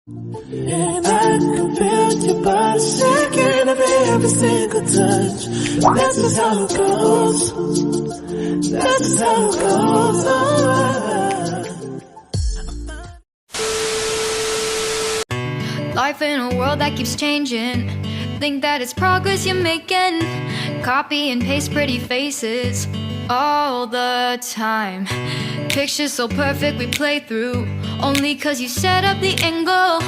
And I can feel your body shaking of every single touch. That's just how it goes. That's just how it goes. Life in a world that keeps changing. Think that it's progress you're making. Copy and paste pretty faces all the time. Pictures so perfect we play through, only cause you set up the angle.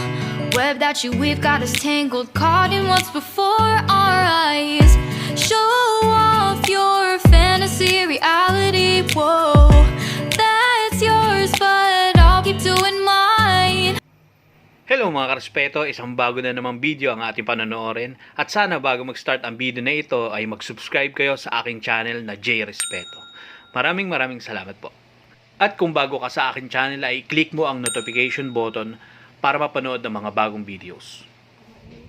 Web that you weave got us tangled, caught in what's before our eyes. Show off your fantasy reality, whoa. That's yours, but I'll keep doing mine. Hello mga karespeto, isang bago na namang video ang ating panonoorin. At sana bago mag-start ang video na ito ay mag-subscribe kayo sa aking channel na J Respeto. Maraming salamat po. At kung bago ka sa aking channel ay click mo ang notification button para mapanood ng mga bagong videos.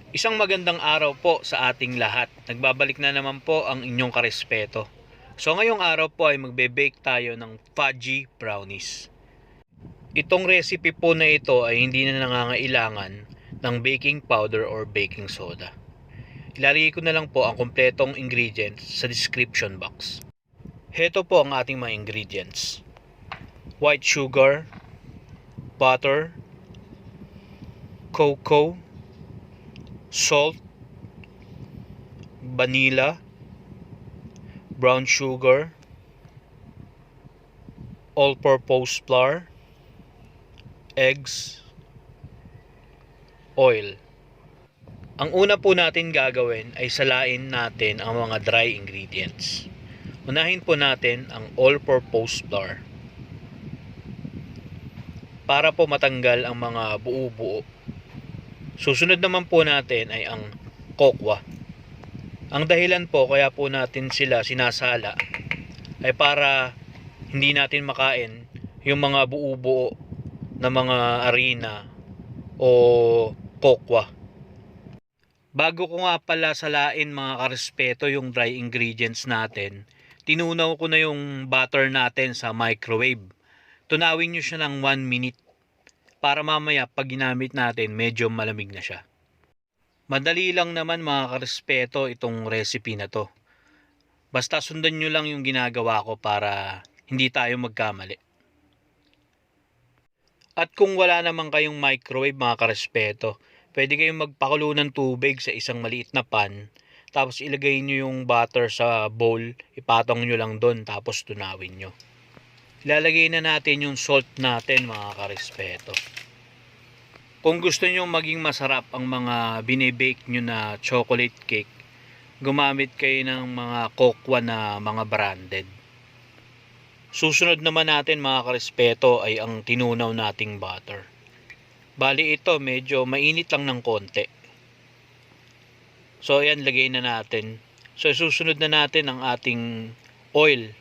Isang magandang araw po sa ating lahat. Nagbabalik na naman po ang inyong karespeto. So ngayong araw po ay magbe-bake tayo ng fudgy brownies. Itong recipe po na ito ay hindi na nangangailangan ng baking powder or baking soda. Ilalagay ko na lang po ang kumpletong ingredients sa description box. Heto po ang ating mga ingredients. White sugar, butter, cocoa, salt, vanilla, brown sugar, all-purpose flour, eggs, oil. Ang una po natin gagawin ay salain natin ang mga dry ingredients. Unahin po natin ang all-purpose flour para po matanggal ang mga buo-buo. Susunod naman po natin ay ang cocoa. Ang dahilan po kaya po natin sila sinasala ay para hindi natin makain yung mga buo-buo na mga harina o cocoa. Bago ko nga pala salain mga karespeto yung dry ingredients natin, tinunaw ko na yung butter natin sa microwave. Tunawin nyo siya ng 1 minute para mamaya pag ginamit natin medyo malamig na siya. Madali lang naman mga karespeto itong recipe na to. Basta sundan nyo lang yung ginagawa ko para hindi tayo magkamali. At kung wala naman kayong microwave mga karespeto, pwede kayong magpakulo ng tubig sa isang maliit na pan, tapos ilagay nyo yung butter sa bowl, ipatong nyo lang doon, tapos tunawin nyo. Ilalagay na natin yung salt natin mga karespeto. Kung gusto nyo maging masarap ang mga binibake nyo na chocolate cake, gumamit kayo ng mga cocoa na mga branded. Susunod naman natin mga karespeto ay ang tinunaw nating butter. Bali ito medyo mainit lang ng konti. So ayan, lagay na natin. So susunod na natin ang ating oil.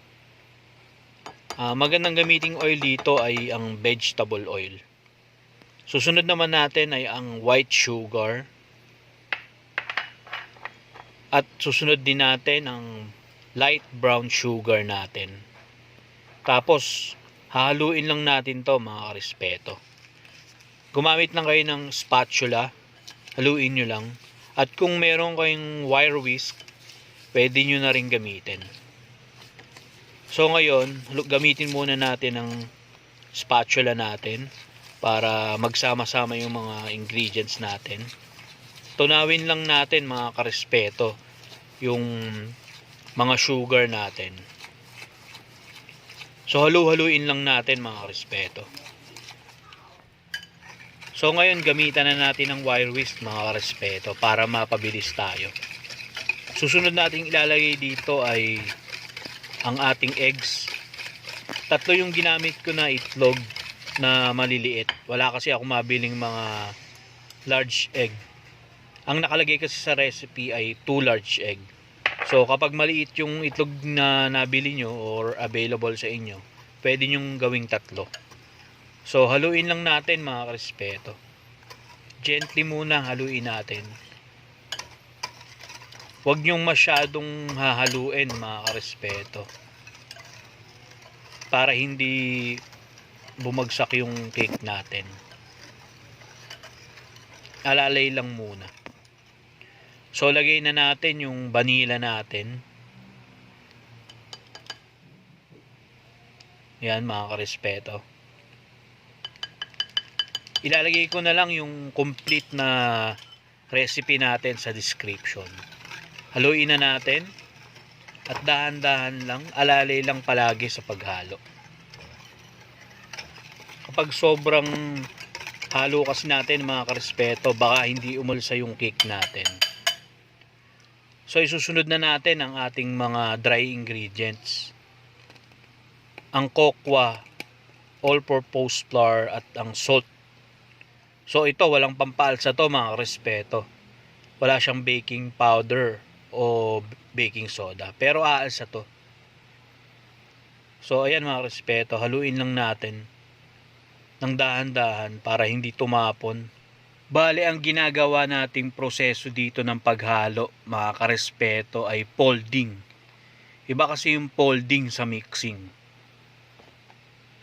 Magandang gamiting oil dito ay ang vegetable oil. Susunod naman natin ay ang white sugar. At susunod din natin ang light brown sugar natin. Tapos hahaluin lang natin to mga karespeto. Gumamit lang kayo ng spatula, haluin nyo lang. At kung meron kayong wire whisk, pwede nyo na rin gamitin. So ngayon, gamitin muna natin ang spatula natin para magsama-sama yung mga ingredients natin. Tunawin lang natin mga karespeto yung mga sugar natin. So halu-haluin lang natin mga karespeto. So ngayon gamitan na natin ang wire whisk mga karespeto para mapabilis tayo. Susunod nating ilalagay dito ay ang ating eggs. 3 yung ginamit ko na itlog na maliliit. Wala kasi ako mabiling mga large egg. Ang nakalagay kasi sa recipe ay 2 large egg. So kapag maliit yung itlog na nabili nyo or available sa inyo, pwede nyong gawing 3. So haluin lang natin mga karespeto. Gently muna haluin natin. Huwag nyong masyadong hahaluin mga karespeto, para hindi bumagsak yung cake natin. Alalay lang muna. So lagay na natin yung vanilla natin. Yan mga karespeto. Ilalagay ko na lang yung complete na recipe natin sa description. Haluin na natin. At dahan-dahan lang, alalay lang palagi sa paghalo. Kapag sobrang halo kasi natin mga karespeto, baka hindi umulsa yung cake natin. So isusunod na natin ang ating mga dry ingredients. Ang cocoa, all-purpose flour at ang salt. So ito walang pampaalsa to mga karespeto. Wala siyang baking powder o baking soda, pero aalsa to. So ayan mga karespeto, haluin lang natin ng dahan-dahan para hindi tumapon. Bale, ang ginagawa nating proseso dito ng paghalo mga karespeto ay folding. Iba kasi yung folding sa mixing.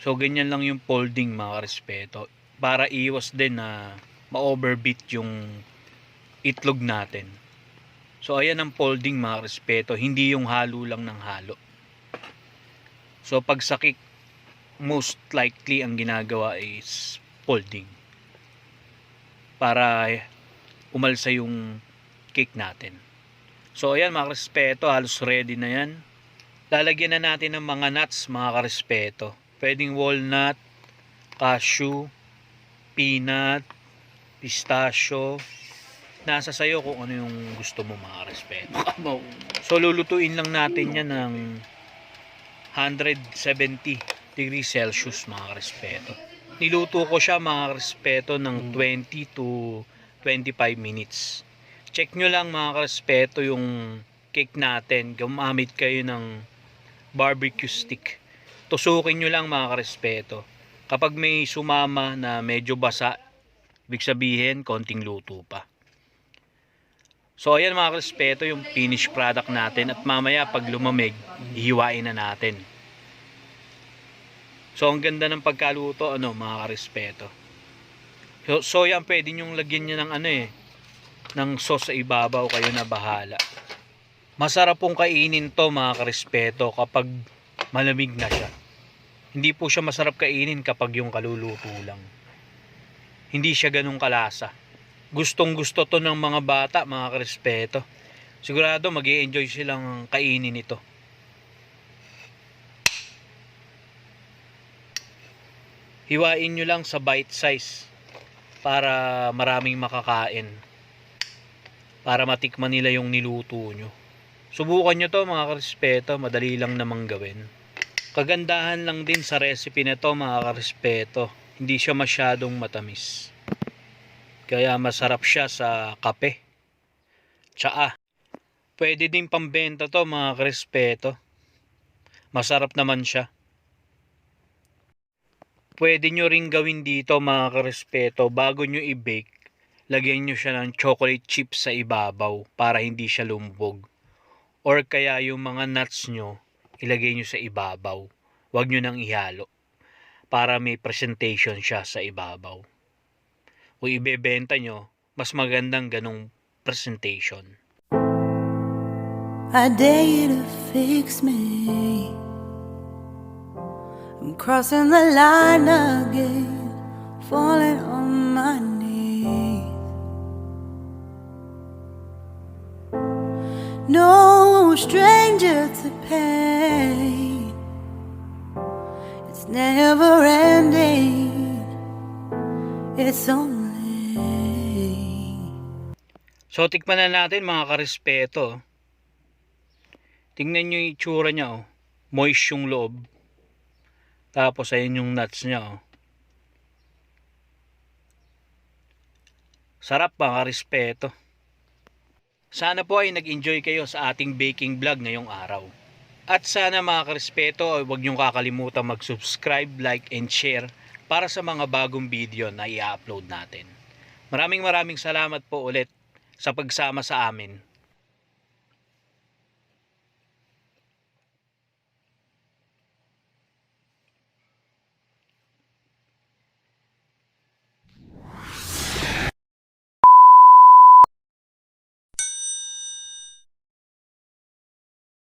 So ganyan lang yung folding mga karespeto, para iwas din na ma-overbeat yung itlog natin. So ayan ang folding mga karespeto, hindi yung halo lang ng halo. So pag sa cake, most likely ang ginagawa is folding para umalsa yung cake natin. So ayan mga karespeto, halos ready na yan. Lalagyan na natin ng mga nuts mga karespeto. Pwedeng walnut, cashew, peanut, pistachio. Nasa sayo kung ano yung gusto mo mga karespeto. So lulutuin lang natin yan ng 170 degrees Celsius mga karespeto. Niluto ko siya mga karespeto ng 20 to 25 minutes. Check nyo lang mga karespeto yung cake natin. Gumamit kayo ng barbecue stick. Tusukin nyo lang mga karespeto. Kapag may sumama na medyo basa, ibig sabihin konting luto pa. So ayan mga karespeto yung finished product natin, at mamaya pag lumamig, ihiwain na natin. So ang ganda ng pagkaluto mga karespeto. So yan, pwede nyong lagyan niya ng ng sauce sa ibabaw, kayo na bahala. Masarap pong kainin to mga karespeto kapag malamig na siya. Hindi po siya masarap kainin kapag yung kaluluto lang. Hindi siya ganun kalasa. Gustong gusto to ng mga bata mga karespeto. Sigurado mag-i-enjoy silang kainin ito. Hiwain nyo lang sa bite size para maraming makakain, para matikman nila yung niluto nyo. Subukan nyo to mga karespeto, madali lang namang gawin. Kagandahan lang din sa recipe na to mga karespeto, hindi siya masyadong matamis. Kaya masarap siya sa kape, tsaa. Pwede din pambenta to mga karespeto. Masarap naman siya. Pwede nyo ring gawin dito mga karespeto, bago nyo i-bake, lagyan nyo siya ng chocolate chips sa ibabaw para hindi siya lumbog. Or kaya yung mga nuts nyo, ilagay nyo sa ibabaw. Huwag nyo nang ihalo para may presentation siya sa ibabaw. Kung ibebenta nyo, mas magandang ganong presentation. I dare you to fix me. I'm crossing the line again, falling on my knees. No stranger to pain, it's never ending, it's only. So tikman na natin mga karespeto. Tingnan nyo yung itsura niya, moist yung loob. Tapos ayun yung nuts niya. Sarap mga karespeto. Sana po ay nag-enjoy kayo sa ating baking vlog ngayong araw. At sana mga karespeto, huwag niyong kakalimutan mag-subscribe, like, and share para sa mga bagong video na i-upload natin. Maraming salamat po ulit sa pagsama sa amin.